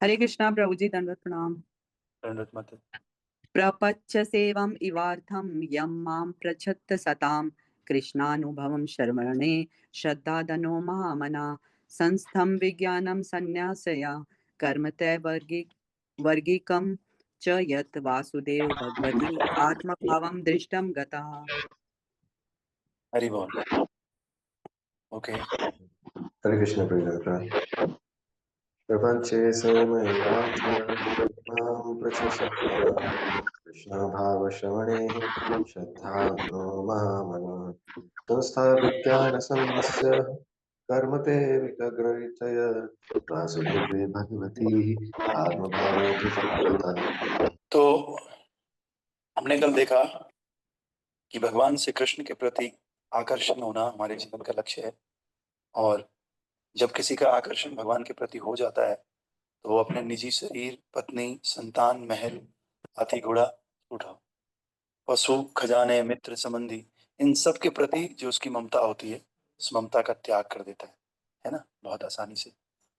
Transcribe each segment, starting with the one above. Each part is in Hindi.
हरे कृष्णा प्रभु जी, दंडवत प्रणाम। दंडवत माता। प्रपच्च सेवम इवार्थम यम माम प्रच्छत्त सताम कृष्णानुभवम शरवणे श्रद्धाधनो महामना संस्थम विज्ञानम संन्यासया कर्मते वर्गिकम च यत् वासुदेव भगवती आत्मभावम दृष्टम गता। हरि बोल। ओके। हरे कृष्ण प्रिय प्रपंचे सोमयां प्रचशक्तया कृष्णभावश्रवणे श्रद्धाग्नो महामनः संस्थाविज्ञानसम्मस्य कर्मते विकग्रहितय वासुदेवे भगवती आत्मभावे धृतव्रता। तो हमने कल देखा कि भगवान श्री कृष्ण के प्रति आकर्षण होना हमारे जीवन का लक्ष्य है, और जब किसी का आकर्षण भगवान के प्रति हो जाता है तो वो अपने निजी शरीर, पत्नी, संतान, महल, हाथी, घोड़ा, उठाओ, पशु, खजाने, मित्र, संबंधी, इन सब के प्रति जो उसकी ममता होती है, उस ममता का त्याग कर देता है ना, बहुत आसानी से।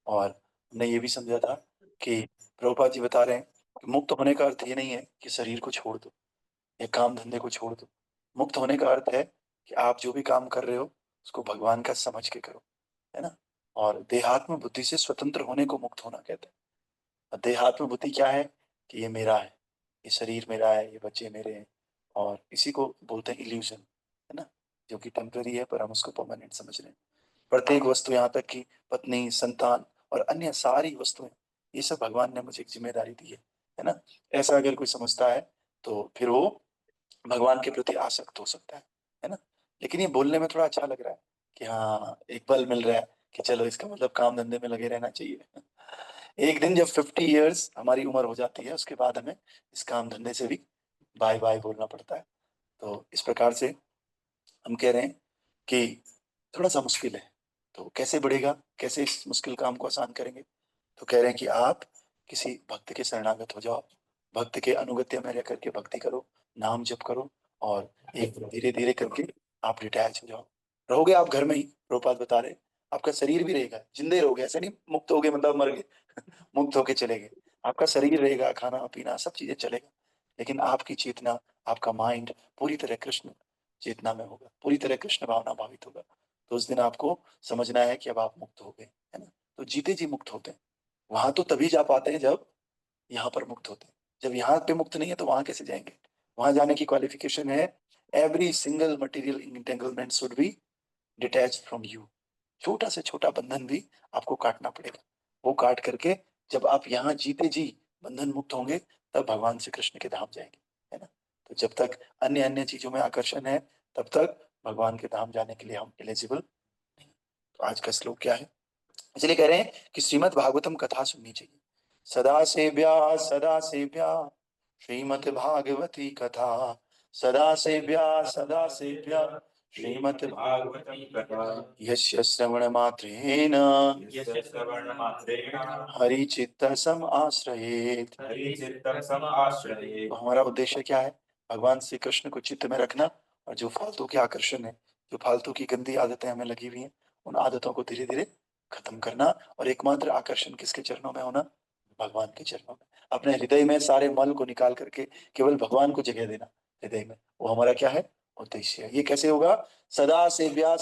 और हमने ये भी समझा था कि प्रभुपाद जी बता रहे हैं कि मुक्त होने का अर्थ ये नहीं है कि शरीर को छोड़ दो या काम धंधे को छोड़ दो। मुक्त होने का अर्थ है कि आप जो भी काम कर रहे हो उसको भगवान का समझ के करो, है ना। और देहात्म बुद्धि से स्वतंत्र होने को मुक्त होना कहते हैं। और देहात्म बुद्धि क्या है कि ये मेरा है, ये शरीर मेरा है, ये बच्चे मेरे हैं, और इसी को बोलते हैं इल्यूजन, है ना, जो कि टेम्पररी है पर हम उसको परमानेंट समझ रहे हैं। प्रत्येक वस्तु, यहाँ तक कि पत्नी, संतान और अन्य सारी वस्तुएं, ये सब भगवान ने मुझे एक जिम्मेदारी दी है ना। ऐसा अगर कोई समझता है तो फिर वो भगवान के प्रति आसक्त हो सकता है ना। लेकिन ये बोलने में थोड़ा अच्छा लग रहा है कि हाँ एक बल मिल रहा है कि चलो इसका मतलब काम धंधे में लगे रहना चाहिए। एक दिन जब 50 इयर्स हमारी उम्र हो जाती है उसके बाद हमें इस काम धंधे से भी बाय बाय बोलना पड़ता है। तो इस प्रकार से हम कह रहे हैं कि थोड़ा सा मुश्किल है, तो कैसे बढ़ेगा, कैसे इस मुश्किल काम को आसान करेंगे। तो कह रहे हैं कि आप किसी भक्त के शरणागत हो जाओ, भक्त के अनुगत्य में रह करके भक्ति करो, नाम जप करो, और एक धीरे धीरे करके आप डिटैच हो जाओ। रहोगे आप घर में ही, प्रभुपाद बता रहे, आपका शरीर भी रहेगा, जिंदे रहोगे, ऐसे नहीं मुक्त हो गए मतलब मर गए। मुक्त होके चले गए, आपका शरीर रहेगा, खाना पीना सब चीजें चलेगा, लेकिन आपकी चेतना, आपका माइंड पूरी तरह कृष्ण चेतना में होगा, पूरी तरह कृष्ण भावना भावित होगा। तो उस दिन आपको समझना है कि अब आप मुक्त हो गए, है ना। तो जीते जी मुक्त होते हैं। वहां तो तभी जा पाते हैं जब यहाँ पर मुक्त होते हैं। जब यहाँ पे मुक्त नहीं है तो वहां कैसे जाएंगे। वहां जाने की क्वालिफिकेशन है, every single material entanglement should be detach from you. छोटा से छोटा बंधन भी आपको काटना पड़ेगा। वो काट करके जब आप यहाँ जीते जी बंधन मुक्त होंगे तब भगवान श्री कृष्ण के धाम जाएंगे, है ना। तो जब तक अन्य अन्य चीजों में आकर्षण है तब तक भगवान के धाम जाने के लिए हम एलिजिबल नहीं। तो आज का श्लोक क्या है, इसलिए कह रहे हैं कि श्रीमद् भागवतम कथा सुननी चाहिए। सदा सेव्या श्रीमद् भागवती कथा, सदा सेव्या श्रीमद् भागवती कथा, यस्य श्रवण मात्रेण हरिचित्त सम आश्रयेत्। तो हमारा उद्देश्य क्या है, भगवान श्री कृष्ण को चित्त में रखना, और जो फालतू के आकर्षण है, जो फालतू की गंदी आदतें हमें लगी हुई हैं, उन आदतों को धीरे धीरे खत्म करना, और एकमात्र आकर्षण किसके चरणों में होना, भगवान के चरणों में। अपने हृदय में सारे मल को निकाल करके केवल भगवान को जगह देना हृदय में, वो हमारा क्या है, उद्देश्य है। ये कैसे होगा, सदा सेव्या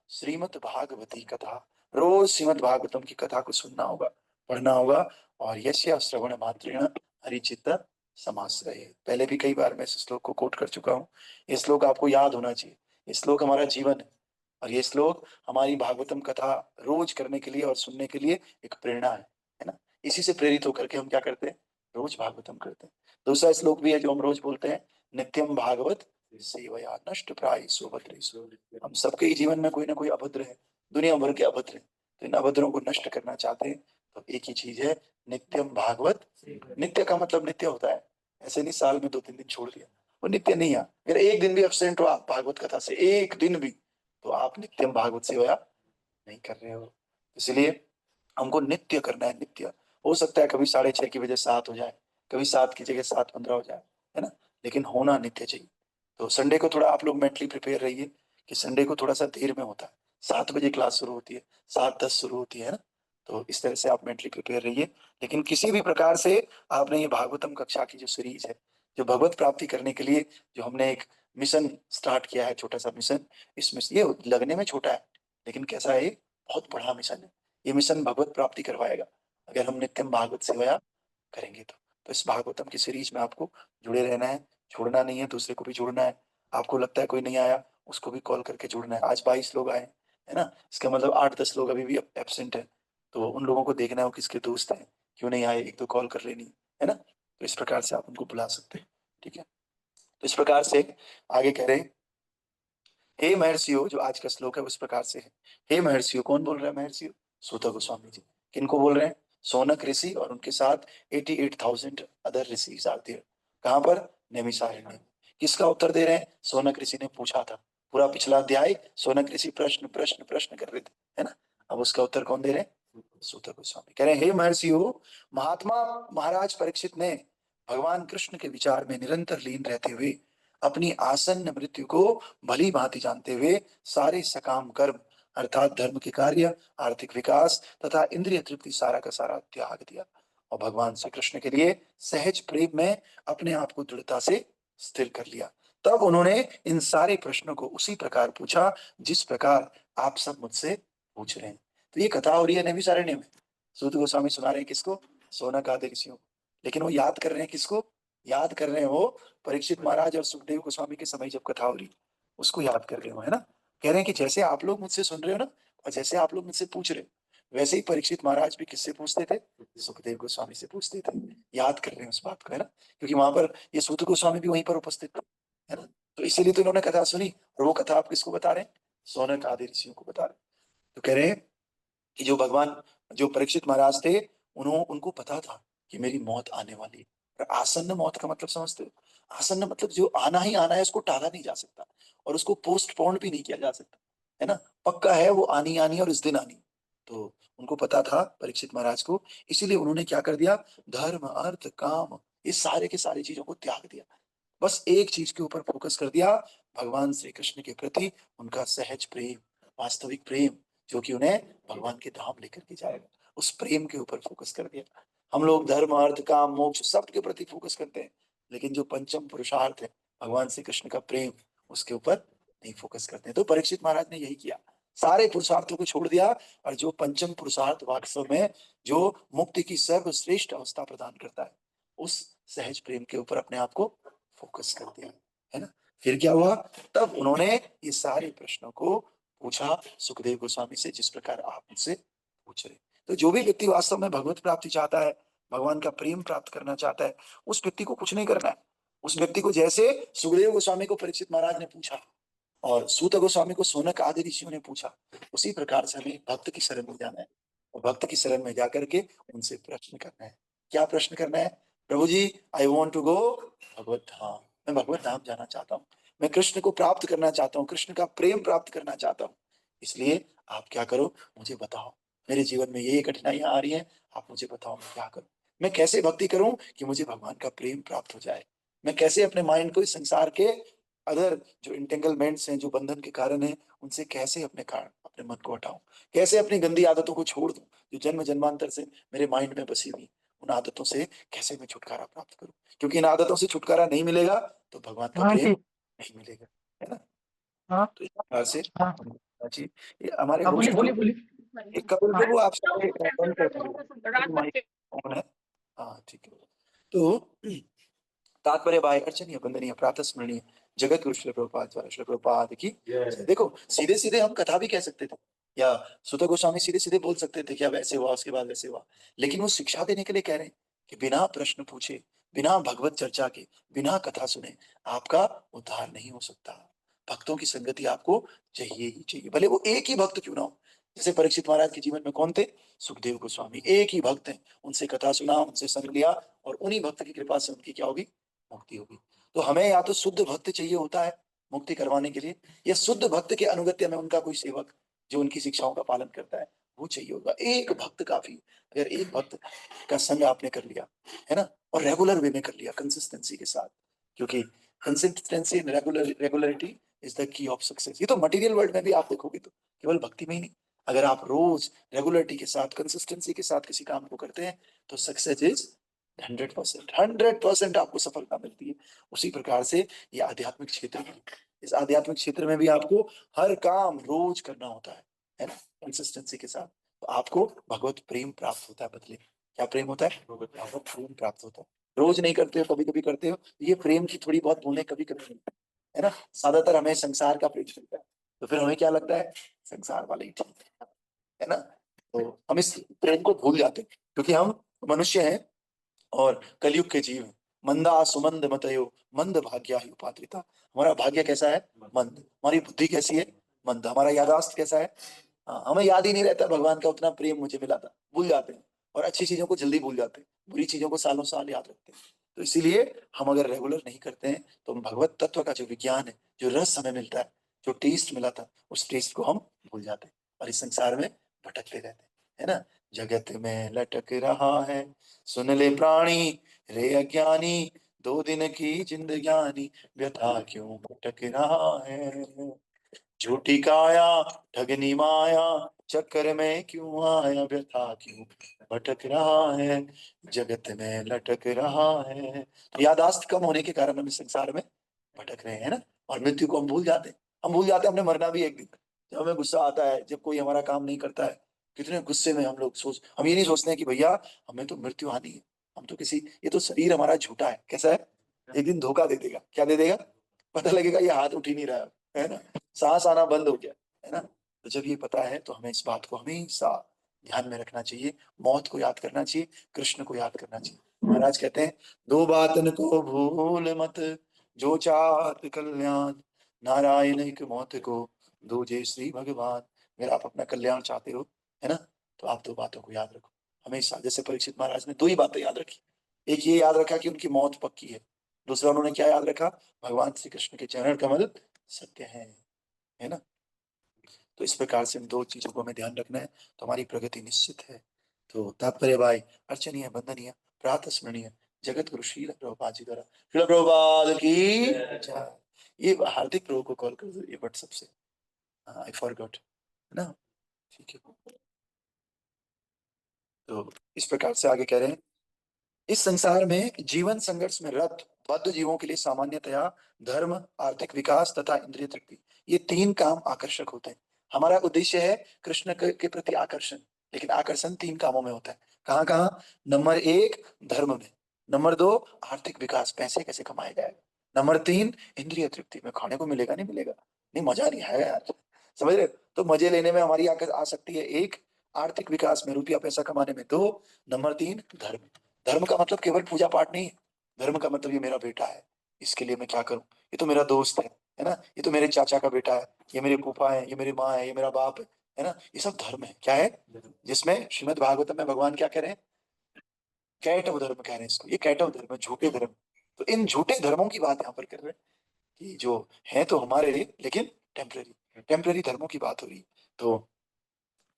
श्रीमद् भागवती कथा। रोज श्रीमद् भागवतम की कथा को सुनना होगा, पढ़ना होगा, और यस्य श्रवण मात्रेण हरिचित्त समाश्रय। पहले भी कई बार मैं इस श्लोक को कोट कर चुका हूँ, ये श्लोक आपको याद होना चाहिए। ये श्लोक हमारा जीवन है, और ये श्लोक हमारी भागवतम कथा रोज करने के लिए और सुनने के लिए एक प्रेरणा है ना। इसी से प्रेरित होकर के हम क्या करते हैं, रोज भागवतम करते हैं। दूसरा श्लोक भी है जो हम रोज बोलते हैं, नित्यम भागवत सेवया नष्ट प्रायसो भद्रेषु। हम सबके ही जीवन में कोई ना कोई अभद्र है, दुनिया भर के अभद्र है, तो इन अभद्रों को नष्ट करना चाहते हैं तो एक ही चीज है, नित्यम भागवत। नित्य का मतलब नित्य होता है, ऐसे नहीं साल में 2-3 दिन छोड़ दिया, वो नित्य नहीं है। अगर एक दिन भी एब्सेंट हो आप भागवत कथा से, एक दिन भी, तो आप नित्यम भागवत सेवा नहीं कर रहे हो। इसलिए हमको नित्य करना है, नित्य। हो सकता है कभी 6:30 की वजह 7 हो जाए, कभी 7 की जगह 7:15 हो जाए, है ना, लेकिन होना नित्य चाहिए। तो संडे को थोड़ा आप लोग मेंटली प्रिपेयर रहिए कि संडे को थोड़ा सा देर में होता है, 7 बजे क्लास शुरू होती है, 7:10 शुरू होती है ना। तो इस तरह से आप मेंटली प्रिपेयर रहिए। लेकिन किसी भी प्रकार से आपने ये भागवतम कक्षा की जो सीरीज है, जो भगवत प्राप्ति करने के लिए जो हमने एक मिशन स्टार्ट किया है, छोटा सा मिशन, इसमें ये लगने में छोटा है लेकिन कैसा है, ये बहुत बड़ा मिशन है। ये मिशन भगवत प्राप्ति करवाएगा अगर हम नित्यम भागवत सेवा करेंगे तो इस भागवतम की सीरीज में आपको जुड़े रहना है, छोड़ना नहीं है, दूसरे को भी जोड़ना है। आपको लगता है कोई नहीं आया, उसको भी कॉल करके जोड़ना है। आज 22 लोग आए है ना, इसका मतलब 8-10 लोग अभी भी एब्सेंट है, तो उन लोगों को देखना है वो किसके दोस्त हैं, क्यों नहीं आए, एक तो कॉल कर लेनी है ना। तो इस प्रकार से आप उनको बुला सकते हैं, ठीक है। तो इस प्रकार से आगे कह रहे हैं, हे महर्षियों, जो आज का श्लोक है उस प्रकार से है। हे महर्षियों, कौन बोल रहा है महर्षियों? सूत गोस्वामी जी। किनको बोल रहे हैं? सौनक ऋषि और उनके साथ 88,000 अदर ऋषि आते हैं। कहाँ पर? नैमिषारण्य में। किसका उत्तर दे रहे हैं? सौनक ऋषि ने पूछा था। पूरा पिछला अध्याय सौनक ऋषि प्रश्न प्रश्न प्रश्न कर रहे थे, है ना। अब उसका उत्तर कौन दे रहे हैं? सूत गोस्वामी कह रहे हैं, हे महर्षियों, महात्मा महाराज परीक्षित ने भगवान कृष्ण के विचार में निरंतर लीन रहते हुए अपनी आसन्न मृत्यु को भली भांति जानते हुए सारे सकाम कर्म अर्थात धर्म के कार्य, आर्थिक विकास तथा इंद्रिय तृप्ति सारा का सारा त्याग दिया और भगवान श्री कृष्ण के लिए सहज प्रेम में अपने आप को दृढ़ता से स्थिर कर लिया। तब उन्होंने इन सारे प्रश्नों को उसी प्रकार पूछा जिस प्रकार आप सब मुझसे पूछ रहे हैं। तो ये कथा हो रही है नैमिषारण्य में। सूत गोस्वामी सुना रहे हैं किसको? सौनक आदि ऋषियों को। लेकिन वो याद कर रहे हैं किसको? याद कर रहे हैं वो परीक्षित महाराज और सुखदेव गोस्वामी के समय जब कथा हो रही, उसको याद कर रहे हो, है ना। कह रहे हैं कि जैसे आप लोग मुझसे सुन रहे हो ना, और जैसे आप लोग मुझसे पूछ रहे हो, वैसे ही परीक्षित महाराज भी किससे पूछते थे? सुखदेव गोस्वामी से पूछते थे। याद कर रहे हैं उस बात को, है ना, क्योंकि वहां पर ये सूत गोस्वामी भी वहीं पर उपस्थित थे, है ना। तो इसीलिए तो इन्होंने कथा सुनी, और वो कथा आप किसको बता रहे हैं? सौनक आदि ऋषियों को बता रहे हैं। तो कह रहे हैं कि जो भगवान, जो परीक्षित महाराज थे, उनको पता था कि मेरी मौत आने वाली है। और आसन्न मौत का मतलब समझते हो? आसन्न मतलब जो आना ही आना है, उसको टाला नहीं जा सकता और उसको पोस्टपोन भी नहीं किया जा सकता, है ना। पक्का है, वो आनी आनी और इस दिन आनी। तो उनको पता था परीक्षित महाराज को, इसीलिए उन्होंने क्या कर दिया? धर्म अर्थ काम, इस सारे के सारी चीजों को त्याग दिया। बस एक चीज के ऊपर फोकस कर दिया, भगवान श्री कृष्ण के प्रति उनका सहज प्रेम, वास्तविक प्रेम, जो कि उन्हें भगवान के धाम लेकर के जाएगा। उस प्रेम के ऊपर फोकस कर दिया। हम लोग धर्म अर्थ काम मोक्ष सब के प्रति फोकस करते हैं, लेकिन जो पंचम पुरुषार्थ है भगवान श्री कृष्ण का प्रेम, उसके ऊपर नहीं फोकस करते हैं। तो परीक्षित महाराज ने यही किया, सारे पुरुषार्थों को छोड़ दिया, और जो पंचम पुरुषार्थ वास्तव में जो मुक्ति की सर्वश्रेष्ठ अवस्था प्रदान करता है, उस सहज प्रेम के ऊपर अपने आप को फोकस कर दिया, है ना। फिर क्या हुआ? तब उन्होंने ये सारे प्रश्नों को पूछा सुखदेव गोस्वामी से, जिस प्रकार आप मुझसे पूछ रहे। तो जो भी व्यक्ति वास्तव में भगवत प्राप्ति चाहता है, भगवान का प्रेम प्राप्त करना चाहता है, उस व्यक्ति को कुछ नहीं करना है। उस व्यक्ति को जैसे सुखदेव गोस्वामी को परीक्षित महाराज ने पूछा और सूत गोस्वामी को सौनक आदि ऋषियों ने पूछा, उसी प्रकार से हमें भक्त की शरण में जाना है और भक्त की शरण में जाकर के उनसे प्रश्न करना है। क्या प्रश्न करना है? प्रभु जी, आई वॉन्ट टू गो भगवत धाम, मैं भगवत धाम जाना चाहता हूँ, मैं कृष्ण को प्राप्त करना चाहता हूँ, कृष्ण का प्रेम प्राप्त करना चाहता हूँ। इसलिए आप क्या करो, मुझे बताओ, मेरे जीवन में ये कठिनाइयां आ रही हैं, आप मुझे बताओ मैं क्या करूं, मैं कैसे भक्ति करूं कि मुझे भगवान का प्रेम प्राप्त हो जाए, मैं कैसे अपने माइंड को इस संसार के अदर जो इंटेंगलमेंट्स हैं, जो बंधन के कारण हैं, उनसे कैसे अपने मन को हटाऊं, कैसे अपनी गंदी आदतों को छोड़ दूं, जो जन्म जन्मांतर से मेरे माइंड में बसी हुई, उन आदतों से कैसे मैं छुटकारा प्राप्त करूं, क्योंकि इन आदतों से छुटकारा नहीं मिलेगा तो भगवान का हाँ प्रेम जी। नहीं मिलेगा, है ना। हाँ तो इस प्रकार से हाँ जी, ये हमारे हाँ, बोलिए होस्ट बोलिए बोलिए। एक कपिल हाँ प्रभु आप सारे बंद कर दीजिए, माइक ऑन है। हाँ ठीक है। तो तात्पर्य बाय अर्चनीय वंदनीय प्रातः स्मरणीय जगत गुरु श्री प्रभुपाद द्वारा श्री प्रभुपाद की जय। देखो सीधे सीधे हम कथा भी कह सकते थे, या सुत गोस्वामी सीधे सीधे बोल सकते थे क्या वैसे हुआ उसके बाद वैसे हुआ, लेकिन वो शिक्षा देने के लिए कह रहे हैं कि बिना प्रश्न पूछे, बिना भगवत चर्चा के, बिना कथा सुने आपका उद्धार नहीं हो सकता। भक्तों की संगति आपको चाहिए ही चाहिए, भले वो एक ही भक्त क्यों ना हो। जैसे परीक्षित महाराज के जीवन में कौन थे? सुखदेव गोस्वामी, एक ही भक्त हैं, उनसे कथा सुना, उनसे संग लिया, और उन्हीं भक्त की कृपा से उनकी क्या होगी? मुक्ति होगी। तो हमें या तो शुद्ध भक्त चाहिए होता है मुक्ति करवाने के लिए, या शुद्ध भक्त के अनुगत्य में उनका कोई सेवक जो उनकी शिक्षाओं का पालन करता है, वो चाहिए होगा। एक भक्त काफी। अगर एक भक्त का संग आपने कर लिया, है ना, और रेगुलर वे में कर लिया, कंसिस्टेंसी के साथ, क्योंकि consistency and regularity is the key of success. ये तो मटेरियल वर्ल्ड में भी आप देखोगे तो केवल भक्ति में ही नहीं, अगर आप रोज रेगुलरिटी के साथ, कंसिस्टेंसी के साथ किसी काम को करते हैं तो सक्सेस इज 100% आपको सफलता मिलती है। उसी प्रकार से ये आध्यात्मिक क्षेत्र में, इस आध्यात्मिक क्षेत्र में भी आपको हर काम रोज करना होता है ना, कंसिस्टेंसी के साथ। तो आपको भगवत प्रेम प्राप्त होता है बदले में। क्या प्रेम होता है? भगवत प्रेम प्राप्त होता है। रोज नहीं करते हो, कभी कभी करते हो, ये प्रेम की थोड़ी बहुत बूंदें कभी कभी, है ना। ज्यादातर हमें संसार का प्रेम मिलता है, तो फिर हमें क्या लगता है, संसार वाले ही ठीक है ना। तो हम इस प्रेम को भूल जाते हैं, क्योंकि हम मनुष्य हैं और कलयुग के जीव हैं। मंदा सुमंद मतयो मंद भाग्या ही उपात्रिता। हमारा भाग्य कैसा है? मंद। हमारी बुद्धि कैसी है? मंद। हमारा यादाश्त कैसा है? हाँ, हमें याद ही नहीं रहता भगवान का उतना प्रेम मुझे मिला था, भूल जाते हैं। और अच्छी चीजों को जल्दी भूल जाते हैं, बुरी चीजों को सालों साल याद रखते हैं। तो इसीलिए हम अगर रेगुलर नहीं करते हैं तो हम भगवत तत्व का जो विज्ञान है, जो रस हमें मिलता है, जो टेस्ट मिला था, उस टेस्ट को हम भूल जाते हैं और इस संसार में भटकते रहते हैं, है ना। जगत में लटक रहा है सुन ले प्राणी रे अज्ञानी, 2 दिन की जिंदगानी व्यथा क्यों भटक रहा है। झूठी काया ठगनी माया चक्कर में क्यों आया, व्यथा क्यों भटक रहा है, जगत में लटक रहा है। तो यादाश्त कम होने के कारण हम इस संसार में भटक रहे हैं ना। और मृत्यु को हम भूल जाते हैं। हम भूल जाते हैं हमने मरना भी एक दिन। जब हमें गुस्सा आता है, जब कोई हमारा काम नहीं करता है, कितने गुस्से में हम लोग हम ये नहीं सोचते हैं कि भैया हमें तो मृत्यु आनी है, हम तो किसी, ये तो शरीर हमारा झूठा है, कैसा है, एक दिन धोखा दे देगा। क्या दे देगा? पता लगेगा ये हाथ उठ ही नहीं रहा है ना, सांस आना बंद हो गया, है ना। तो जब ये पता है तो हमें इस बात को हमेशा ध्यान में रखना चाहिए, मौत को याद करना चाहिए, कृष्ण को याद करना चाहिए। महाराज कहते हैं, दो बातन को भूल मत, जो चाहत कल्याण, नारायण एक मौत को दूजे श्री भगवान। अगर आप अपना कल्याण चाहते हो, है ना, तो आप दो बातों को याद रखो हमेशा। जैसे परीक्षित महाराज ने 2 ही बातें याद रखी। एक ये याद रखा कि उनकी मौत पक्की है, दूसरा उन्होंने क्या याद रखा, भगवान श्री कृष्ण के चरण कमल सत्य है ना। तो इस प्रकार से इन 2 चीजों को हमें ध्यान रखना है, तो हमारी प्रगति निश्चित है। तो तात्पर्य भाई, अर्चनीय, वंदनीय, प्रातः स्मरणीय जगत गुरु श्रील प्रभुपाद जी द्वारा, श्रील प्रभुपाद की जय। ये हार्दिक प्रभु को कॉल कर दो ये व्हाट्सएप से, आई फॉरगॉट, है ना, ठीक है। तो इस प्रकार से आगे कह रहे हैं, इस संसार में जीवन संघर्ष में रत बद्ध जीवों के लिए सामान्यतया धर्म, आर्थिक विकास तथा इंद्रिय तृप्ति, ये 3 काम आकर्षक होते हैं। हमारा उद्देश्य है कृष्ण के प्रति आकर्षण, लेकिन आकर्षण 3 कामों में होता है। कहाँ कहाँ? नंबर 1 धर्म में, नंबर 2 आर्थिक विकास, पैसे कैसे कमाए जाएगा, नंबर 3 इंद्रिय तृप्ति में, खाने को मिलेगा नहीं मिलेगा, नहीं मजा नहीं आएगा यार, समझ रहे हो? तो मजे लेने में हमारी आसक्ति है 1, आर्थिक विकास में, रुपया पैसा कमाने में 2, नंबर 3 धर्म। धर्म का मतलब केवल पूजा पाठ नहीं है। धर्म का मतलब ये मेरा बेटा है, इसके लिए मैं क्या करूं, ये तो मेरा दोस्त है ना, ये तो मेरे चाचा का बेटा है, ये मेरे फूफा है, ये मेरी माँ है, ये मेरा बाप है ना, ये सब धर्म है। क्या है? जिसमें श्रीमद् भागवतम में भगवान क्या कह रहे हैं, कैटव धर्म कह रहे हैं इसको, ये कैटव धर्म है, झूठे धर्म। तो इन झूठे धर्मों की बात यहाँ पर कर रहे हैं कि जो है तो हमारे लिए लेकिन टेम्पररी, टेम्पररी धर्मों की बात हो रही है। तो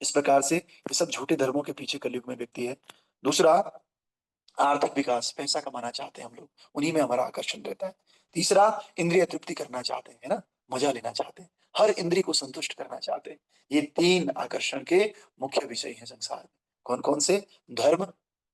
इस प्रकार से ये सब झूठे धर्मों के पीछे कलयुग में व्यक्ति है। दूसरा, आर्थिक विकास, पैसा कमाना चाहते हैं हम लोग, उन्हीं में हमारा आकर्षण रहता है। तीसरा, इंद्रिय तृप्ति करना चाहते हैं, है ना, मजा लेना चाहते हैं, हर इंद्रिय को संतुष्ट करना चाहते हैं। ये 3 आकर्षण के मुख्य विषय हैं संसार में। कौन कौन से? धर्म,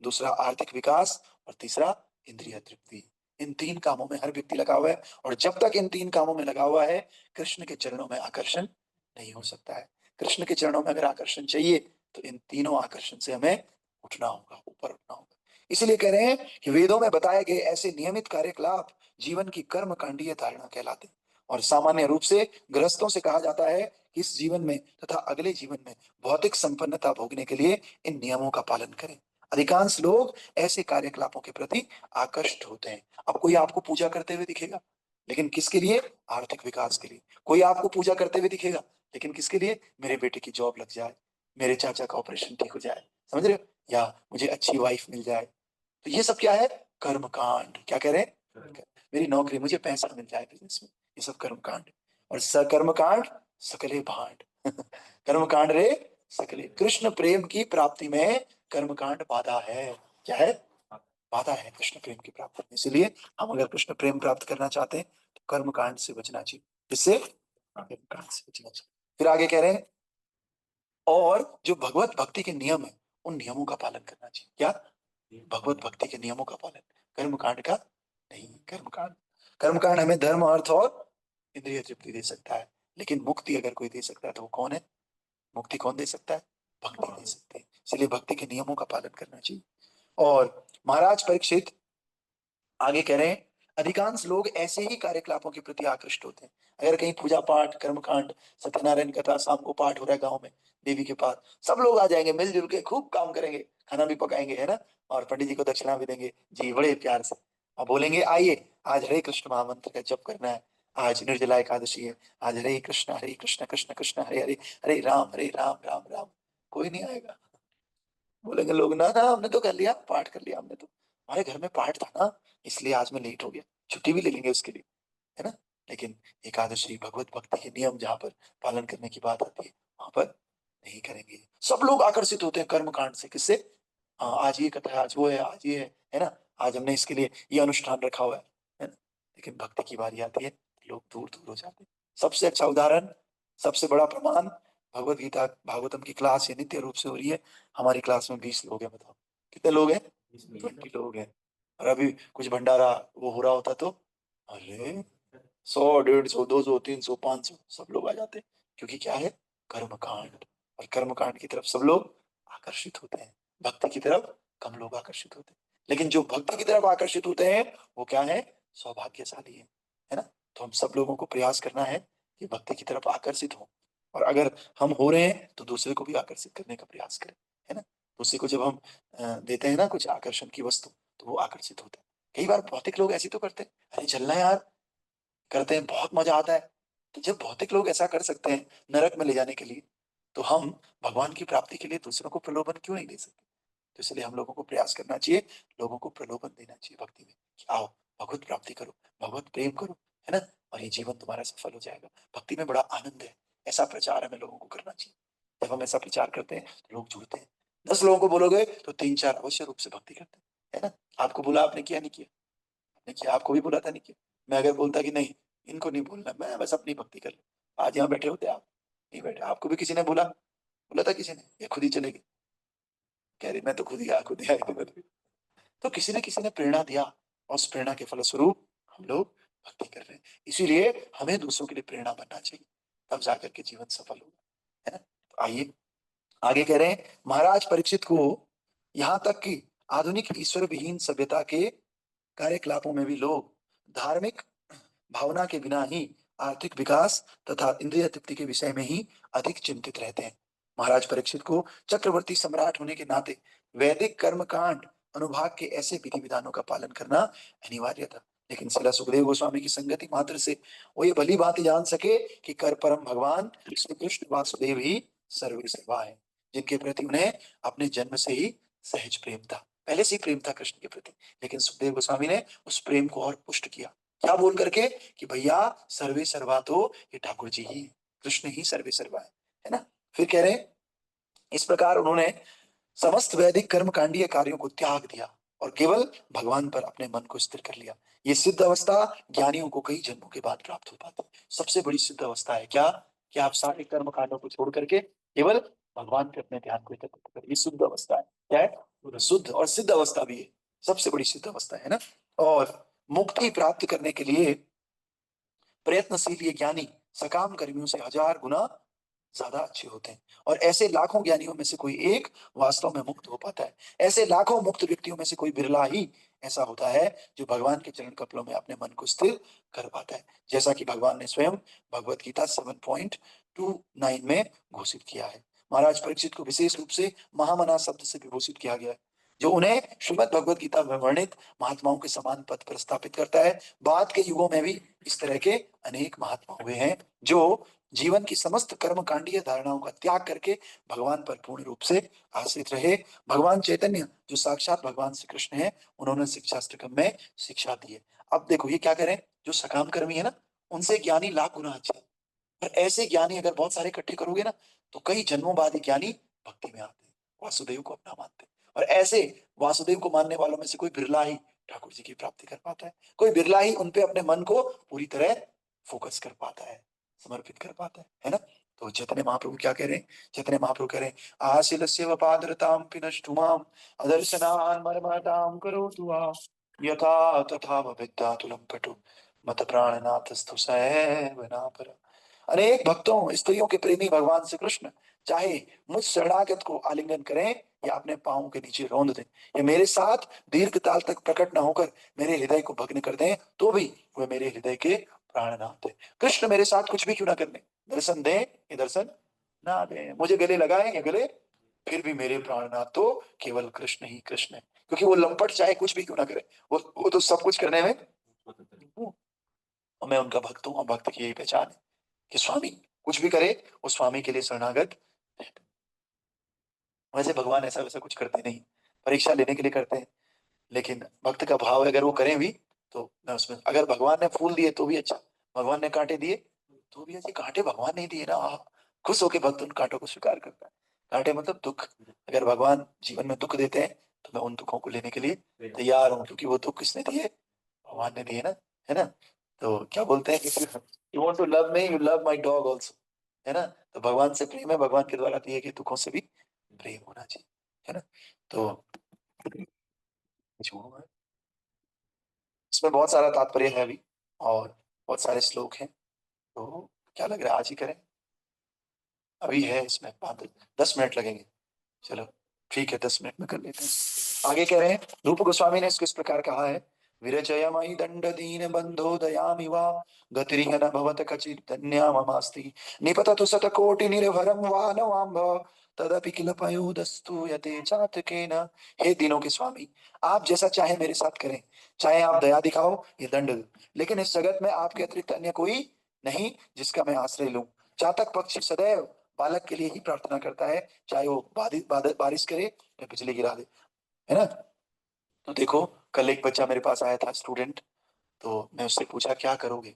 दूसरा आर्थिक विकास, और तीसरा इंद्रिय तृप्ति। इन 3 कामों में हर व्यक्ति लगा हुआ है, और जब तक इन 3 कामों में लगा हुआ है, कृष्ण के चरणों में आकर्षण नहीं हो सकता है। कृष्ण के चरणों में अगर आकर्षण चाहिए तो इन तीनों आकर्षण से हमें उठना होगा, ऊपर उठना होगा। इसलिए कह रहे हैं कि वेदों में बताए गए ऐसे नियमित कार्यकलाप जीवन की कर्म कांडीय धारणा कहलाते हैं। और सामान्य रूप से गृहस्थों से कहा जाता है कि इस जीवन में तथा अगले जीवन में भौतिक संपन्नता भोगने के लिए इन नियमों का पालन करें। अधिकांश लोग ऐसे कार्यकलापों के प्रति आकर्षित होते हैं। अब कोई आपको पूजा करते हुए दिखेगा, लेकिन किसके लिए? आर्थिक विकास के लिए। कोई आपको पूजा करते हुए दिखेगा, लेकिन किसके लिए? मेरे बेटे की जॉब लग जाए, मेरे चाचा का ऑपरेशन ठीक हो जाए, समझ रहे हो, या मुझे अच्छी वाइफ मिल जाए। तो ये सब क्या है? कर्म कांड। क्या कह रहे हैं? मेरी नौकरी, मुझे पैसा मिल जाए बिजनेस में, ये सब कर्म कांड। और सकर्म कांड सकले भांड कर्म कांड रे सकले। कृष्ण प्रेम की प्राप्ति में कर्म कांड बाधा है। क्या है? बाधा है कृष्ण प्रेम की प्राप्ति में। इसलिए हम अगर कृष्ण प्रेम प्राप्त करना चाहते हैं तो कर्म कांड से बचना चाहिए। इससे कर्म कांड से बचना चाहिए। फिर आगे कह रहे हैं, और जो भगवत भक्ति के नियम है उन नियमों का पालन करना चाहिए। क्या? भगवत भक्ति के नियमों का पालन, कर्मकांड का नहीं। कर्मकांड हमें धर्म, अर्थ और इंद्रिय तृप्ति दे सकता है, लेकिन मुक्ति अगर कोई दे सकता है तो वो कौन है? मुक्ति कौन दे सकता है? भक्ति दे सकते हैं। इसलिए भक्ति के नियमों का पालन करना चाहिए। और महाराज परीक्षित आगे कह रहे हैं, अधिकांश लोग ऐसे ही कार्यकलापों के प्रति आकृष्ट होते हैं। अगर कहीं पूजा पाठ, कर्मकांड, सत्यनारायण कथा, शाम को पाठ हो रहा है गांव में देवी के पास, सब लोग आ जाएंगे, मिलजुल के खूब काम करेंगे, खाना भी पकाएंगे, है ना, और पंडित जी को दक्षिणा भी देंगे जी, बड़े प्यार से, और बोलेंगे आइए आज हरे कृष्ण महामंत्र का जप करना है, आज निर्जला एकादशी है, आज हरे कृष्ण कृष्ण कृष्ण हरे हरे, हरे राम राम राम। कोई नहीं आएगा। बोलेंगे लोग, ना ना हमने तो कर लिया, पाठ कर लिया हमने तो, हमारे घर में पाठ था ना, इसलिए आज मैं लेट हो गया, छुट्टी भी ले लेंगे उसके लिए, है ना। लेकिन एकादशी, भगवत भक्ति के नियम जहां पर पालन करने की बात आती है वहां पर नहीं करेंगे। सब लोग आकर्षित होते हैं कर्म कांड से। किससे? हाँ, आज ये कथा है, आज वो है, आज ये है ना, आज हमने इसके लिए ये अनुष्ठान रखा हुआ है ना। लेकिन भक्ति की बारी आती है तो लोग दूर दूर हो जाते हैं। सबसे अच्छा उदाहरण, सबसे बड़ा प्रमाण, भगवत गीता भागवतम की क्लास ये नित्य रूप से हो रही है। हमारी क्लास में 20 लोग हैं, बताओ कितने लोग हैं? 20 लोग हैं। और अभी कुछ भंडारा वो हो रहा होता तो अरे 100, 150, 200, 300, 500 सब लोग आ जाते हैं। क्योंकि क्या है? कर्मकांड। और कर्मकांड की तरफ सब लोग आकर्षित होते हैं, भक्ति की तरफ कम लोग आकर्षित होते हैं। लेकिन जो भक्ति की तरफ आकर्षित होते हैं वो क्या है? सौभाग्यशाली है ना। तो हम सब लोगों को प्रयास करना है कि भक्ति की तरफ आकर्षित हो, और अगर हम हो रहे हैं तो दूसरे को भी आकर्षित करने का प्रयास करें, है ना। दूसरे को जब हम देते हैं ना कुछ आकर्षण की वस्तु, तो वो आकर्षित होता है। कई बार भौतिक लोग ऐसे तो करते हैं, अरे चलना है यार, करते हैं, बहुत मजा आता है। तो जब भौतिक लोग ऐसा कर सकते हैं नरक में ले जाने के लिए, तो हम भगवान की प्राप्ति के लिए दूसरों को प्रलोभन क्यों नहीं दे सकते? तो इसलिए हम लोगों को प्रयास करना चाहिए, लोगों को प्रलोभन देना चाहिए भक्ति में कि आओ भगवत प्राप्ति करो, भगवत प्रेम करो, है ना, और ये जीवन तुम्हारा सफल हो जाएगा। भक्ति में बड़ा आनंद है, ऐसा प्रचार हमें लोगों को करना चाहिए। जब हम ऐसा प्रचार करते हैं तो लोग जुड़ते हैं। 10 लोगों को बोलोगे तो 3-4 अवश्य रूप से भक्ति करते हैं, है ना। आपको बोला, आपने किया नहीं किया? आपने किया, आपको भी बोला था, नहीं किया। मैं अगर बोलता कि नहीं इनको नहीं बोलना, मैं बस अपनी भक्ति कर लूं, आज यहाँ बैठे होते आप, नहीं बैठे। आपको भी किसी ने बोला, बोला था किसी ने, ये खुद ही चले गए, कह रही मैं तो खुद ही आई थी मैं तो किसी ने प्रेरणा दिया, और उस प्रेरणा के फलस्वरूप हम लोग भक्ति कर रहे हैं। इसीलिए हमें दूसरों के लिए प्रेरणा बनना चाहिए, तब जाकर के जीवन सफल होगा, है ना। तो आइए आगे कह रहे हैं, महाराज परीक्षित को यहाँ तक कि आधुनिक ईश्वर विहीन सभ्यता के कार्यकलापों में भी लोग धार्मिक भावना के बिना ही आर्थिक विकास तथा इंद्रिय तृप्ति के विषय में ही अधिक चिंतित रहते हैं। महाराज परीक्षित को चक्रवर्ती सम्राट होने के नाते वैदिक कर्मकांड अनुभाग के ऐसे विधि विधानों का पालन करना अनिवार्य था। लेकिन शिला सुखदेव गोस्वामी की संगति मात्र से वो ये भली बात जान सके कि कर परम भगवान श्री कृष्ण वासुदेव ही सर्व सेवा है, जिनके प्रति उन्हें अपने जन्म से ही सहज प्रेम था, पहले से ही प्रेम था कृष्ण के प्रति। लेकिन सुखदेव गोस्वामी ने उस प्रेम को और पुष्ट किया, क्या बोल करके कि भैया सर्वे सर्वा तो ये ठाकुर जी ही, कृष्ण ही सर्वे सर्वा है ना। फिर कह रहे हैं, इस प्रकार उन्होंने समस्त वैदिक कर्म कांडीय कार्यों को त्याग दिया और केवल भगवान पर अपने मन को स्थिर कर लिया। ये सिद्ध अवस्था ज्ञानियों को कई जन्मों के बाद प्राप्त हो पाती है। सबसे बड़ी सिद्ध अवस्था है क्या? कि आप सारे कर्म कांडों को छोड़ करके केवल भगवान पे अपने ध्यान को एकत्रित करें। ये शुद्ध अवस्था है। क्या है? शुद्ध और सिद्ध अवस्था भी है, सबसे बड़ी सिद्ध अवस्था है ना। और मुक्ति प्राप्त करने के लिए प्रयत्नशील ये ज्ञानी सकाम कर्मियों से 1000 गुना ज्यादा अच्छे होते हैं। और ऐसे लाखों ज्ञानियों में से कोई एक वास्तव में मुक्त हो पाता है। ऐसे लाखों मुक्त व्यक्तियों में से कोई बिरला ही ऐसा होता है जो भगवान के चरण कमलों में अपने मन को स्थिर कर पाता है, जैसा कि भगवान ने स्वयं भगवत गीता 7.29 में घोषित किया है। महाराज परीक्षित को विशेष रूप से महामना शब्द से विभूषित किया गया है, जो उन्हें श्रीमद भगवत गीता में वर्णित महात्माओं के समान पद पर स्थापित करता है। बाद के युगों में भी इस तरह के अनेक महात्मा हुए हैं जो जीवन की समस्त कर्मकांडीय धारणाओं का त्याग करके भगवान पर पूर्ण रूप से आश्रित रहे। भगवान चैतन्य जो साक्षात भगवान श्री कृष्ण है, उन्होंने शिक्षास्त्र क्रम में शिक्षा दी है। अब देखो ये क्या करें, जो सकाम कर्मी है ना, उनसे ज्ञानी लाख गुना अच्छे हैं। पर ऐसे ज्ञानी अगर बहुत सारे इकट्ठे करोगे ना, तो कई जन्मों बाद ही ज्ञानी भक्ति में आते हैं, वासुदेव को अपना मानते हैं। और ऐसे वासुदेव को मानने वालों में से कोई बिरला ही ठाकुर जी की प्राप्ति कर पाता है, कोई बिरला ही उनपे अपने मन को पूरी तरह फोकस कर पाता है, समर्पित कर पाता है ना। तो चैतन्य महाप्रभु क्या कह रहे हैं? चैतन्य महाप्रभु कह रहे हैं, आसिलस्य वपादरताम पिनष्टुमाम अदर्शनान मर्मताम करोतु आ यथा तथा विद्यातुलम पटु मत प्राणनाथस्तु सैव पर। अनेक भक्तों, स्त्रियों के प्रेमी भगवान श्री कृष्ण चाहे मुझ शरणागत को आलिंगन करें या अपने पांवों के नीचे रौंद दें या मेरे साथ दीर्घ काल तक प्रकट न होकर मेरे हृदय को भग्न कर दें, तो भी वे मेरे हृदय के प्राणनाथ है। कृष्ण मेरे साथ कुछ भी क्यों ना करने, दर्शन दें या दर्शन ना दें, मुझे गले लगाए या गले, फिर भी मेरे प्राणनाथ तो केवल कृष्ण ही कृष्ण है। क्योंकि वो लंपट चाहे कुछ भी क्यों ना करे, वो तो सब कुछ करने में और मैं उनका भक्त हूँ। और भक्त की यही पहचान है कि स्वामी कुछ भी करे, वो स्वामी के लिए शरणागत है। वैसे भगवान ऐसा वैसा कुछ करते नहीं, परीक्षा लेने के लिए करते हैं, लेकिन भक्त का भाव है, अगर वो करें भी तो मैं उसमें, अगर भगवान ने फूल दिए तो भी अच्छा, भगवान ने कांटे दिए तो भी अच्छे। कांटे भगवान नहीं दिए ना, खुश होके भक्त उन कांटों को स्वीकार करता है। कांटे मतलब दुख, अगर भगवान जीवन में दुख देते हैं तो मैं उन दुखों को लेने के लिए तैयार हूँ, क्योंकि वो दुख किसने दिए? भगवान ने दिए ना, है ना। तो क्या बोलते हैं, you want to love me, you love my dog also, है ना। तो भगवान से प्रेम है, भगवान के द्वारा दिए गए दुखों से भी प्रेम होना चाहिए, है ना। तो जो है, इसमें बहुत सारा तात्पर्य है अभी, और बहुत सारे श्लोक हैं। तो क्या लग रहा है आज ही करें? अभी है इसमें 10 मिनट लगेंगे, चलो ठीक है, 10 मिनट में कर लेते हैं। आगे कह रहे हैं, रूप गोस्वामी ने इसको इस प्रकार कहा है, विरचयमयि दंड दीन बंधो दयामि वा गतिरिह न भवत कचित् धन्या ममास्ति निपततु शतकोटि निर्भरं वा नवाम्भ तदपि किल पयोदस्तु यते चातकेन। हे दिनों के स्वामी, आप जैसा चाहे मेरे साथ करें, चाहे आप दया दिखाओ या दंड दो, लेकिन इस जगत में आपके अतिरिक्त अन्य कोई नहीं जिसका मैं आश्रय लूं। चातक पक्षी सदैव बालक के लिए ही प्रार्थना करता है, चाहे वो बारिश करे या बिजली गिरा दे, है ना। तो देखो, कल एक बच्चा मेरे पास आया था, स्टूडेंट, तो मैं उससे पूछा क्या करोगे,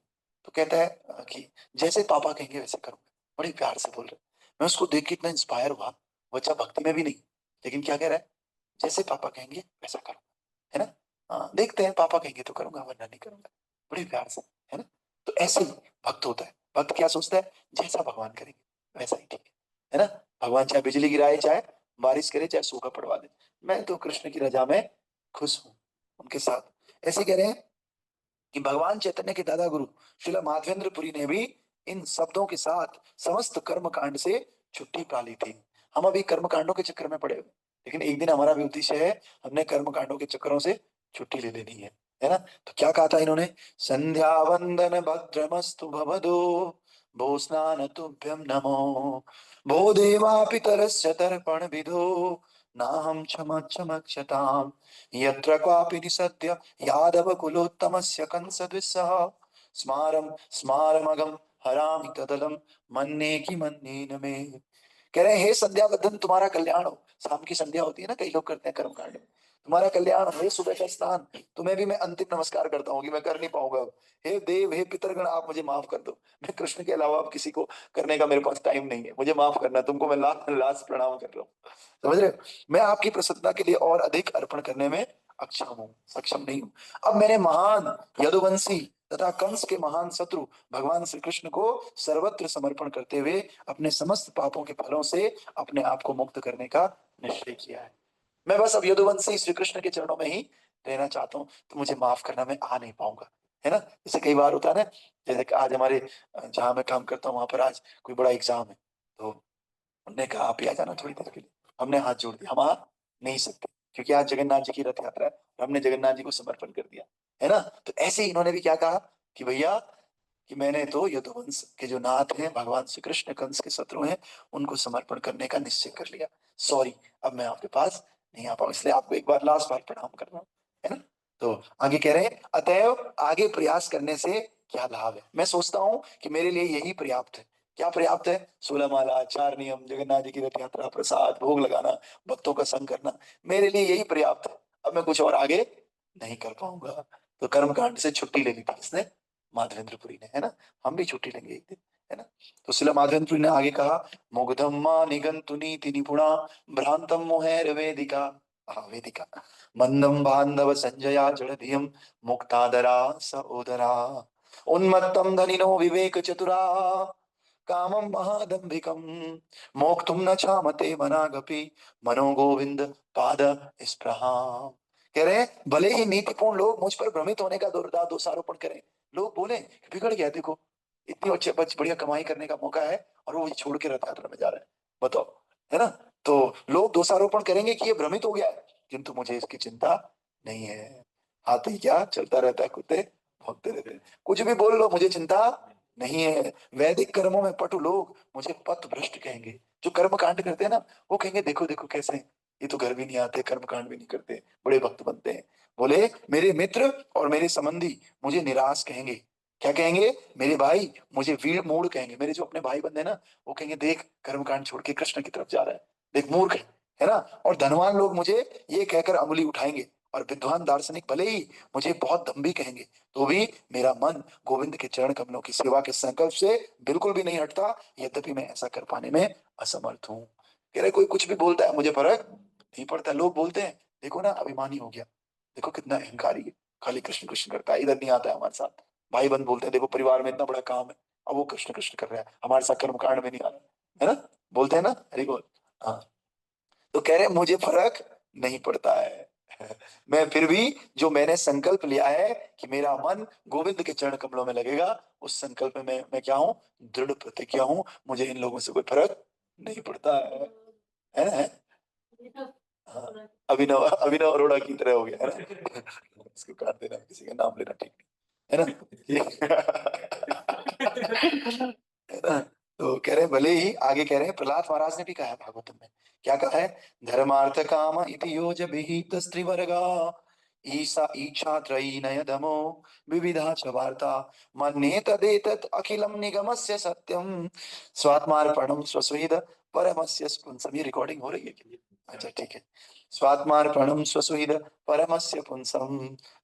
तो कहता है कि जैसे पापा कहेंगे वैसे करूंगा। बड़े प्यार से बोल रहे। मैं उसको देख के इतना इंस्पायर हुआ, बच्चा भक्ति में भी नहीं, लेकिन क्या कह रहा है, जैसे पापा कहेंगे वैसा करूंगा, है ना। हाँ, देखते हैं, पापा कहेंगे तो करूंगा वरना नहीं करूंगा, बड़े प्यार से, है ना। तो ऐसे ही भक्त होता है। भक्त क्या सोचता है, जैसा भगवान करेंगे वैसा ही ठीक है ना। भगवान चाहे बिजली गिराए, चाहे बारिश करे, चाहे सूखा पड़वा दे, मैं तो कृष्ण की रजा में खुश हूं उनके साथ। ऐसे कह रहे हैं कि भगवान चैतन्य के दादा गुरु श्रील माधवेंद्र पुरी ने भी इन शब्दों के साथ समस्त कर्म कांड से छुट्टी पा ली थी। हम अभी कर्म कांडों के चक्कर में पड़े हुए, लेकिन एक दिन हमारा भी उद्देश्य है, हमने कर्म कांडों के चक्करों से छुट्टी ले लेनी है ना। तो क्या कहा था इन्होंने, संध्या वंदन भद्रमस्तु भवदो भो स्नान तुभ्यम नमो भो देवा पितरस्य तर्पण विधो नाहं क्षमक्षमक्षताम् यत्र क्वापि निसद्य यादव कुलोत्तमस्य कंसद्विषः स्मारं स्मारमगम हरामि तदलम मन्ने की मन्ने न मे। कह रहे हैं, हे संध्या बदन, तुम्हारा कल्याण हो। शाम की संध्या होती है ना, कई लोग करते हैं कर्म कांड, तुम्हारा कल्याण हो। हे सुबह का स्नान, तुम्हें भी मैं अंतिम नमस्कार करता हूँ कि मैं कर नहीं पाऊंगा अब। हे देव, हे पितरगण, आप मुझे माफ कर दो, मैं कृष्ण के अलावा अब किसी को करने का मेरे पास टाइम नहीं है, मुझे माफ करना, तुमको मैं लाख लाख प्रणाम कर रहा हूँ। समझ रहे हो, मैं आपकी प्रसन्नता के लिए और अधिक अर्पण करने में अक्षम हूँ, सक्षम नहीं हूँ। अब मैंने महान यदुवंशी तथा कंस के महान शत्रु भगवान श्री कृष्ण को सर्वत्र समर्पण करते हुए अपने समस्त पापों के फलों से अपने आप को मुक्त करने का निश्चय किया है। मैं बस अब यदुवंशी श्री कृष्ण के चरणों में ही रहना चाहता हूँ, तो मुझे माफ करना, मैं आ नहीं पाऊंगा, है ना। जैसे कई बार होता है ना, जैसे कि आज हमारे जहाँ मैं काम करता हूँ वहां पर आज कोई बड़ा एग्जाम है, तो उन्होंने कहा आप ही आ जाना थोड़ी देर के लिए। हमने हाथ जोड़ दिया, हम आ नहीं सकते, क्योंकि आज जगन्नाथ जी की रथ यात्रा है, हमने जगन्नाथ जी को समर्पण कर दिया, है ना। तो ऐसे ही इन्होंने भी क्या कहा कि भैया, कि मैंने तो यदुवंश के जो नाथ हैं भगवान श्री कृष्ण, कंस के शत्रु हैं, उनको समर्पण करने का निश्चय कर लिया। सॉरी, अब मैं आपके पास नहीं आ पाऊँ, इसलिए आपको एक बार लास्ट बार प्रणाम कर रहा हूँ, है ना। तो आगे कह रहे हैं, अतएव आगे प्रयास करने से क्या लाभ है। मैं सोचता हूँ कि मेरे लिए यही पर्याप्त है। क्या पर्याप्त है? 16 माला, 4 नियम, जगन्नाथ जी की रथ यात्रा, प्रसाद भोग लगाना, भक्तों का संग करना, मेरे लिए यही पर्याप्त है। अब मैं कुछ और आगे नहीं कर पाऊंगा। तो कर्मकांड से छुट्टी ले ली थी किसने? माधवेंद्रपुरी ने, है ना। हम भी छुट्टी लेंगे एक दिन, है ना। तो शिला माधवेंद्रपुरी ने आगे कहा, मुग्धम मा निगंतु नीति निपुणा भ्रांतम मोहैर वेदिका, वेदिका मंदम बांधव संजया जड़धियम मुक्तादरा स ओदरा उन्मत्तम धनिनो विवेक चतुरा कामं महादम्भिकं मोक्तुं न चामते मनागपि मनो गोविंद पाद स्पृहा। कह रहे हैं भले ही नीतिपूर्ण लोग मुझ पर भ्रमित होने का दोषारोपण करें, लोग बोले बिगड़ गया, देखो इतनी अच्छे बढ़िया कमाई करने का मौका है और वो छोड़ के रथ यात्रा में जा रहा है, बताओ, है ना। तो लोग दोषारोपण करेंगे कि ये भ्रमित हो गया है, किंतु मुझे इसकी चिंता नहीं है। हाथी क्या चलता रहता है, कुत्ते भौंकते रहते हैं, कुछ भी बोल लो मुझे चिंता नहीं है। वैदिक कर्मों में पटु लोग मुझे पथ भ्रष्ट कहेंगे, जो कर्म कांड करते हैं ना वो कहेंगे देखो देखो कैसे ये तो घर भी नहीं आते, कर्म कांड भी नहीं करते, बड़े भक्त बनते हैं। बोले मेरे मित्र और मेरे संबंधी मुझे निराश कहेंगे, क्या कहेंगे, मेरे भाई मुझे वीर मूढ़ कहेंगे, मेरे जो अपने भाई बंधे ना वो कहेंगे देख कर्मकांड छोड़ के कृष्ण की तरफ जा रहा है, देख मूर्ख है ना। और धनवान लोग मुझे ये कहकर अंगुली उठाएंगे, और विद्वान दार्शनिक भले ही मुझे बहुत दम्भी कहेंगे, तो भी मेरा मन गोविंद के चरण कमलों की सेवा के संकल्प से बिल्कुल भी नहीं हटता, यद्यपि मैं ऐसा कर पाने में असमर्थ हूँ। कह रहे कोई कुछ भी बोलता है मुझे फर्क नहीं पड़ता। लोग बोलते हैं देखो ना अभिमानी हो गया, देखो कितना अहंकारी है, खाली कृष्ण कृष्ण करता है, इधर नहीं आता है हमारे साथ। भाई बंद बोलते हैं देखो परिवार में इतना बड़ा काम है, अब वो कृष्ण कृष्ण कर रहा है, हमारे साथ कर्म कांड में नहीं आ रहा है ना, बोलते हैं ना, हरि बोल। हाँ, तो कह रहे मुझे फर्क नहीं पड़ता है मैं फिर भी जो मैंने संकल्प लिया है कि मेरा मन गोविंद के चरण कमलों में लगेगा, उस संकल्प में मैं क्या हूँ, दृढ़ प्रतिज्ञा हूँ, मुझे इन लोगों से कोई फर्क नहीं पड़ता है ना। हाँ, अभिनव अभिनव अरोड़ा की तरह हो गया है ना इसको काट देना, किसी का नाम लेना ठीक नहीं है ना है ना। तो कह रहे हैं भले ही आगे कह रहे हैं प्रहलाद महाराज ने भी कहा है भागवतम में, क्या कहा है, धर्मार्थ काम इति योज विहित स्त्रीवर्गा ईसा इच्छा त्रयी नयदमो विविधा च वार्ता मन्ये तदेतत् अखिलम निगमस्य सत्यम स्वात्मार्पणम स्वस्वेद परमस्य पुंसम। ये रिकॉर्डिंग हो रही है क्या? अच्छा ठीक है। स्वात्मार्पणम स्वस्वेद परमस्य पुंसम।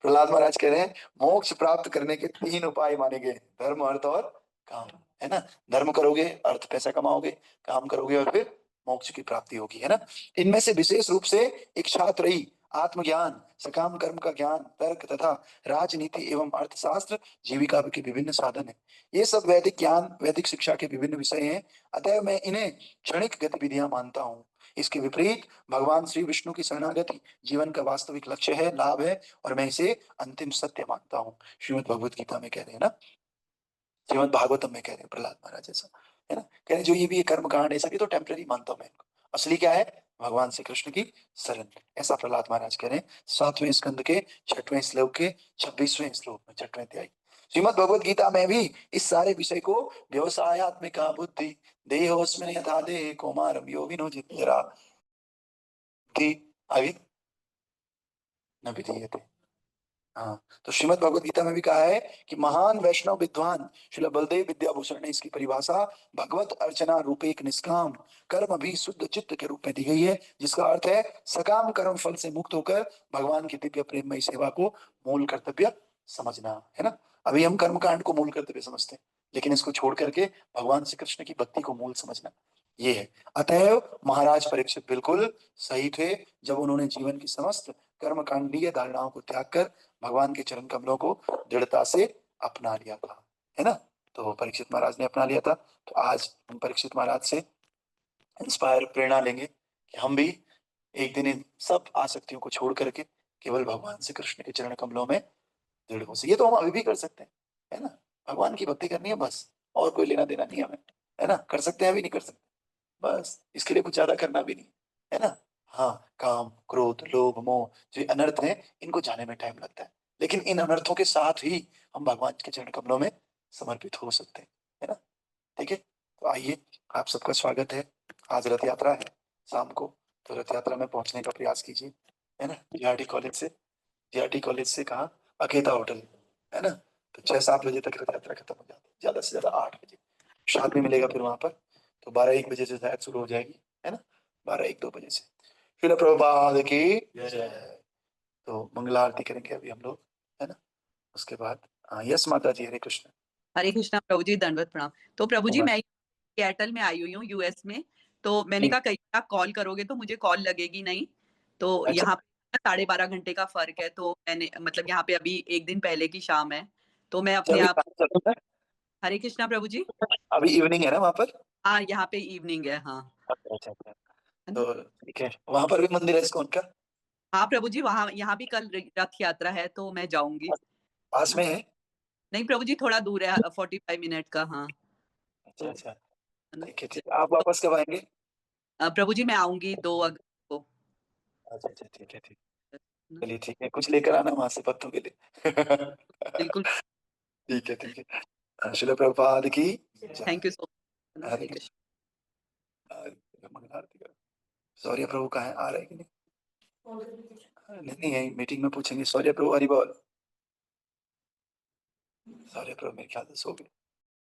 प्रहलाद महाराज कह रहे हैं मोक्ष प्राप्त करने के 3 उपाय माने गए, धर्म अर्थ और काम, है ना। धर्म करोगे अर्थ पैसा कमाओगे, काम करोगे और फिर मोक्ष की प्राप्ति होगी, है ना। इनमें से विशेष रूप से इच्छात्रयी आत्मज्ञान, सकाम कर्म का ज्ञान, तर्क तथा राजनीति एवं अर्थशास्त्र जीविका के विभिन्न साधन है। ये सब वैदिक ज्ञान वैदिक शिक्षा के विभिन्न विषय हैं, अतः मैं इन्हें क्षणिक गतिविधियां मानता हूँ। इसके विपरीत भगवान श्री विष्णु की शरणागति जीवन का वास्तविक लक्ष्य है, लाभ है, और मैं इसे अंतिम सत्य मानता हूँ। श्रीमद् भगवत गीता में कह रहे हैं ना, श्रीमद् भागवतम में कह रहे हैं प्रहलाद महाराज ऐसा, है ना। कह रहे हैं जो ये भी कर्म कांड है सभी तो टेम्पररी मानता हूं मैं इनको, असली क्या है भगवान श्री कृष्ण की शरण, ऐसा प्रहलाद महाराज कह रहे हैं 7वें स्कंद के 6वें श्लोक के 26वें श्लोक में 6वें अध्याय। श्रीमद् भगवत गीता में भी इस सारे विषय को व्यवसायत्मिका बुद्धि देहोस्मिन् यथा देहे कौमारम योगिनो जित्तरा आगे न विधीयते। हाँ, तो श्रीमद् भगवत गीता में भी कहा है कि महान वैष्णव विद्वान श्रील बलदेव विद्याभूषण ने इसकी परिभाषा भगवत अर्चना रूप एक निष्काम कर्म भी शुद्ध चित्त के रूप में दी गई है, जिसका अर्थ है सकाम कर्म फल से मुक्त होकर भगवान की दिव्य प्रेममयी सेवा को मूल कर्तव्य समझना, है ना। अभी हम कर्म कांड को मूल कर्तव्य समझते हैं, लेकिन इसको छोड़ करके भगवान श्री कृष्ण की भक्ति को मूल समझना ये है। अतएव महाराज परीक्षित बिल्कुल सही थे जब उन्होंने जीवन की समस्त कर्म कांडीय धारणाओं को त्याग कर भगवान के चरण कमलों को दृढ़ता से अपना लिया था, है ना। तो परीक्षित महाराज ने अपना लिया था, तो आज हम परीक्षित महाराज से इंस्पायर प्रेरणा लेंगे कि हम भी एक दिन इन सब आसक्तियों को छोड़ करके केवल भगवान श्री कृष्ण के चरण कमलों में दृढ़ हो सके। ये तो हम अभी भी कर सकते हैं, है ना। भगवान की भक्ति करनी है बस, और कोई लेना देना नहीं हमें, है ना। कर सकते हैं अभी नहीं कर सकते, बस इसके लिए कुछ ज्यादा करना भी नहीं, है ना। हाँ, काम क्रोध लोभ मोह जो अनर्थ है इनको जाने में टाइम लगता है, लेकिन इन अनर्थों के साथ ही हम भगवान के चरण कमलों में समर्पित हो सकते हैं, है ना। ठीक है, तो आइए आप सबका स्वागत है। आज रथ यात्रा है शाम को, तो रथ यात्रा में पहुंचने का प्रयास कीजिए, है ना। जीआरटी कॉलेज से कहा अकेता होटल, है ना। तो 6-7 बजे तक रथ यात्रा खत्म हो जाती है, ज्यादा से ज्यादा 8 बजे प्रसाद भी मिलेगा फिर वहां पर, तो 12-1 बजे से शायद शुरू हो जाएगी, है ना। 12-1-2 बजे से। फिर प्रभुपाद की जय। तो मंगला आरती करेंगे अभी हम लोग, है ना। उसके बाद यस माता जी, हरे कृष्ण। हरे कृष्णा प्रभु जी, दंडवत प्रणाम। तो प्रभु जी उमा। मैं एयरटेल में आई हुई हूँ यूएस में, तो मैंने कहा कहीं आप कॉल करोगे तो मुझे कॉल लगेगी नहीं, तो अच्छा, यहाँ पे 12.5 घंटे का फर्क है, तो मैंने मतलब यहाँ पे अभी एक दिन पहले की शाम है, तो मैं अपने अभी आप। कहाँ चल रहा है? हरे कृष्णा प्रभु जी। अभी इवनिंग है ना वहाँ पर? हाँ, यहाँ पे इवनिंग है, हाँ। अच्छा, अच्छा। है ना? तो ठीक है, वहाँ पर भी मंदिर है इस्कॉन का? हाँ, प्रभु जी, वहाँ यहाँ भी कल रथ यात्रा है, तो मैं जाऊँगी। है पास ना? में है? नहीं प्रभु जी, थोड़ा दूर है 45 मिनट का, हाँ। अच्छा, तो अच्छा। है ना? ठीक है, ठीक है। आप वापस कब आएँगे? प्रभु जी, मैं आऊँगी 2 अगस्त को। अच्छा, अच्छा, ठीक है, ठीक। है ना? चलिए ठीक है, कुछ लेकर आना वहाँ से पत्तों के लिए। बिल्कुल, ठीक है, ठीक है। श्रील प्रभुपाद की जय। Thank you so much. है ना? हरे हरे कृष्ण। कृष्ण। मंगल आरती करो। सौर्य प्रभु कहाँ है? आ रहे हैं कि नहीं? नहीं, नहीं है, मीटिंग में पूछेंगे। सौर्य प्रभु हरि बोल। सौर्य प्रभु मेरे ख्याल से सो गए।